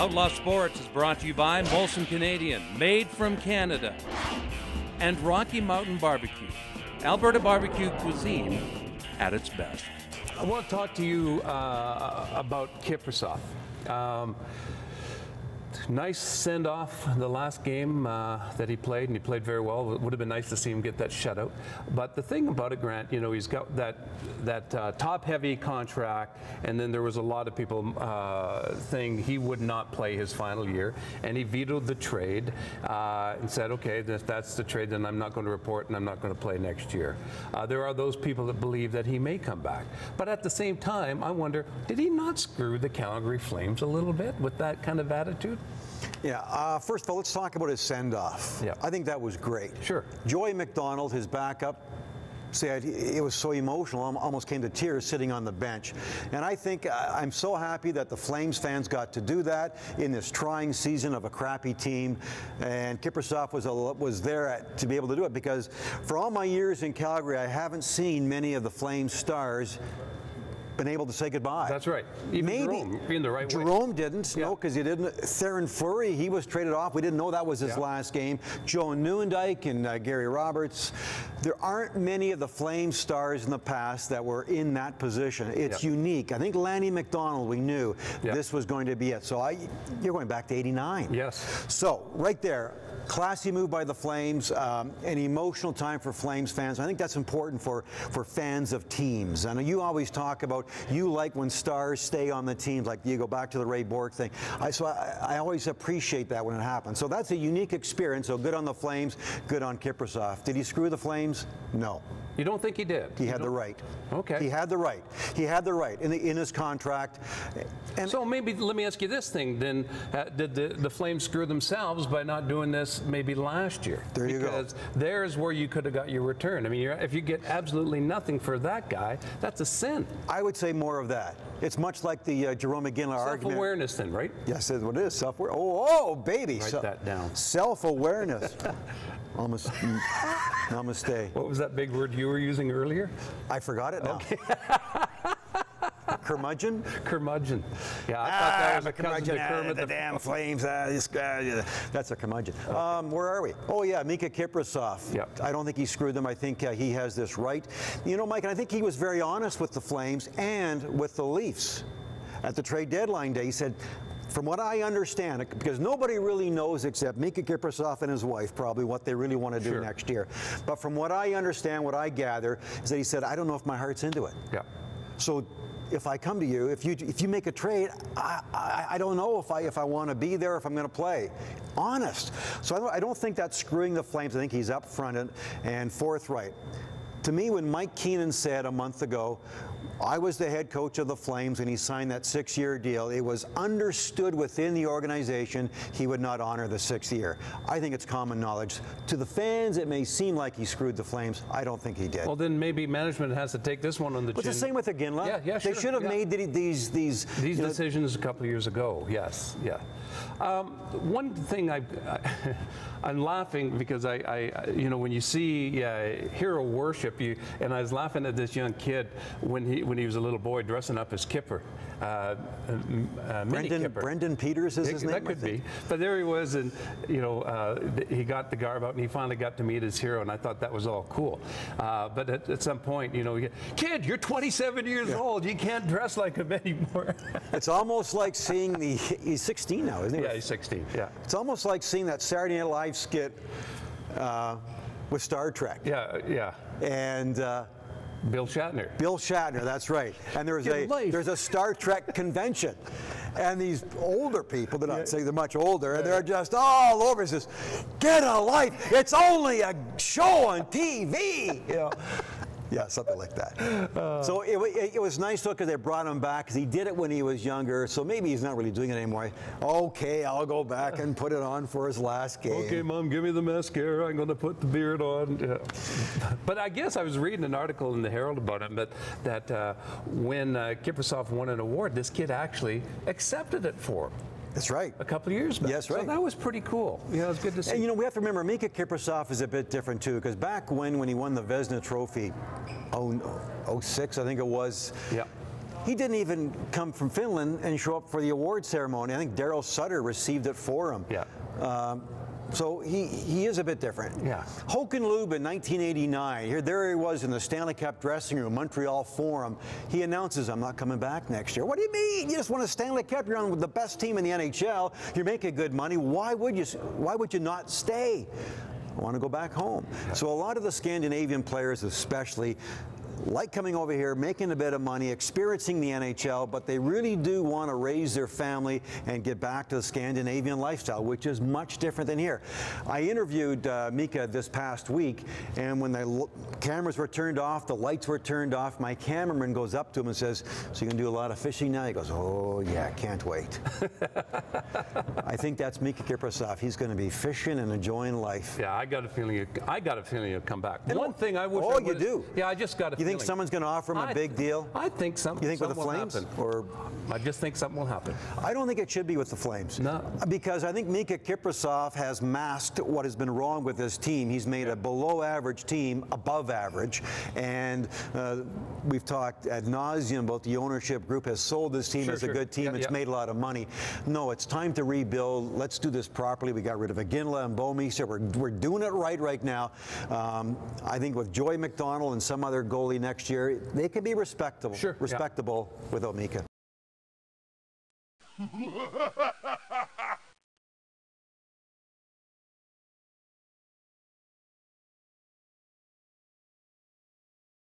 Outlaw Sports is brought to you by Molson Canadian, made from Canada, and Rocky Mountain Barbecue, Alberta barbecue cuisine at its best. I want to talk to you about Kiprusoff. Nice send-off the last game that he played, and he played very well. It would have been nice to see him get that shutout. But the thing about it, Grant, you know, he's got that top-heavy contract, and then there was a lot of people saying he would not play his final year, and he vetoed the trade and said, okay, if that's the trade, then I'm not going to report and I'm not going to play next year. There are those people that believe that he may come back. But at the same time, I wonder, did he not screw the Calgary Flames a little bit with that kind of attitude? Yeah, first of all, let's talk about his send-off. Yeah. I think that was great. Sure. Joey McDonald, his backup, said it was so emotional, almost came to tears sitting on the bench. And I think I'm so happy that the Flames fans got to do that in this trying season of a crappy team. And Kiprusoff was there to be able to do it, because for all my years in Calgary, I haven't seen many of the Flames stars been able to say goodbye. That's right. Even Maybe Jerome, in the right way. Jerome didn't, no, because he didn't. Theron Fleury, he was traded off. We didn't know that was his last game. Joe Newendike and Gary Roberts. There aren't many of the Flames stars in the past that were in that position. It's unique. I think Lanny McDonald, we knew this was going to be it. So you're going back to '89. Yes. So right there, classy move by the Flames, an emotional time for Flames fans. I think that's important for fans of teams. And you always talk about, you like when stars stay on the teams, like you go back to the Ray Bork thing. So I always appreciate that when it happens. So that's a unique experience. So good on the Flames, good on Kiprusoff. Did he screw the Flames? No. You don't think he did? He had the right. Okay. He had the right. He had the right in his contract. And so maybe let me ask you this thing then: did the Flames screw themselves by not doing this maybe last year? There you go. Because there's where you could have got your return. I mean, if you get absolutely nothing for that guy, that's a sin. I would say more of that. It's much like the Jerome McGinley argument. Self-awareness then, right? Yes, that's what it is. Self-awareness. Oh, baby. Write that down. Self-awareness. Almost. Namaste. What was that big word you were using earlier? I forgot it now. Okay. Curmudgeon? Curmudgeon. Yeah, I thought that was a cousin to Kermit the damn Flames. This guy, that's a curmudgeon. Okay. Where are we? Oh, yeah, Mika Kiprusoff. Yep. I don't think he screwed them. I think he has this right. You know, Mike, and I think he was very honest with the Flames and with the Leafs. At the trade deadline day, he said, from what I understand, because nobody really knows except Mika Kiprusoff and his wife probably what they really want to do next year. But from what I understand, what I gather, is that he said, I don't know if my heart's into it. Yeah. So if I come to you, if you make a trade, I don't know if I want to be there, if I'm going to play. Honest. So I don't think that's screwing the Flames. I think he's upfront and forthright. To me, when Mike Keenan said a month ago, I was the head coach of the Flames and he signed that 6-year deal, it was understood within the organization he would not honor the 6th year. I think it's common knowledge. To the fans, it may seem like he screwed the Flames. I don't think he did. Well, then maybe management has to take this one on the chin. But the same with Iginla. Yeah, sure. They should have made these decisions a couple of years ago. Yes, yeah. One thing I'm laughing because you know, when you see hero worship, and I was laughing at this young kid when he was a little boy dressing up as Kipper. Brendan Peters is his name. That could be. But there he was, and you know, he got the garb out, and he finally got to meet his hero, and I thought that was all cool. But at some point, you know, kid, you're 27 years old. You can't dress like him anymore. It's almost like seeing he's 16 now, isn't he? Yeah, he's 16. Yeah. It's almost like seeing that Saturday Night Live skit with Star Trek. Yeah, yeah. And Bill Shatner. Bill Shatner, that's right. And there's a Star Trek convention. And these older people, they're not saying they're much older, and they're just all over. It says, get a life. It's only a show on TV. You know. Yeah, something like that. So it was nice though, because they brought him back, because he did it when he was younger, so maybe he's not really doing it anymore. Okay, I'll go back and put it on for his last game. Okay, Mom, give me the mascara. I'm going to put the beard on. Yeah. But I guess I was reading an article in the Herald about him, that when Kiprusoff won an award, this kid actually accepted it for him. That's right. A couple of years back. Yes, right. So that was pretty cool. Yeah, it was good to see. And you know, we have to remember, Mika Kiprusoff is a bit different too, because back when he won the Vezina Trophy, 06, I think it was. Yeah. He didn't even come from Finland and show up for the award ceremony. I think Daryl Sutter received it for him. Yeah. So he is a bit different. Yeah. Håkan Lube in 1989, there he was in the Stanley Cup dressing room, Montreal Forum. He announces, I'm not coming back next year. What do you mean? You just won a Stanley Cup. You're on with the best team in the NHL. You're making good money. Why would you not stay? I want to go back home. So a lot of the Scandinavian players especially like coming over here, making a bit of money, experiencing the NHL, but they really do want to raise their family and get back to the Scandinavian lifestyle, which is much different than here. I interviewed Mika this past week, and when the cameras were turned off, the lights were turned off, my cameraman goes up to him and says, so you can do a lot of fishing now? He goes, oh yeah, can't wait. I think that's Mika Kiprusoff. He's going to be fishing and enjoying life. Yeah, I got a feeling he'll come back. And one thing I wish oh, I you do? Yeah, I just got a You think someone's going to offer him a big deal? I think something. You think with the Flames? Or I just think something will happen. I don't think it should be with the Flames. No. Because I think Mika Kiprusoff has masked what has been wrong with this team. He's made a below-average team above average, and we've talked ad nauseum about the ownership group has sold this team as a good team. It's made a lot of money. No, it's time to rebuild. Let's do this properly. We got rid of Iginla and Bouwmeester. We're doing it right now. I think with Joey McDonald and some other goalie next year, they can be respectable, respectable without Mika.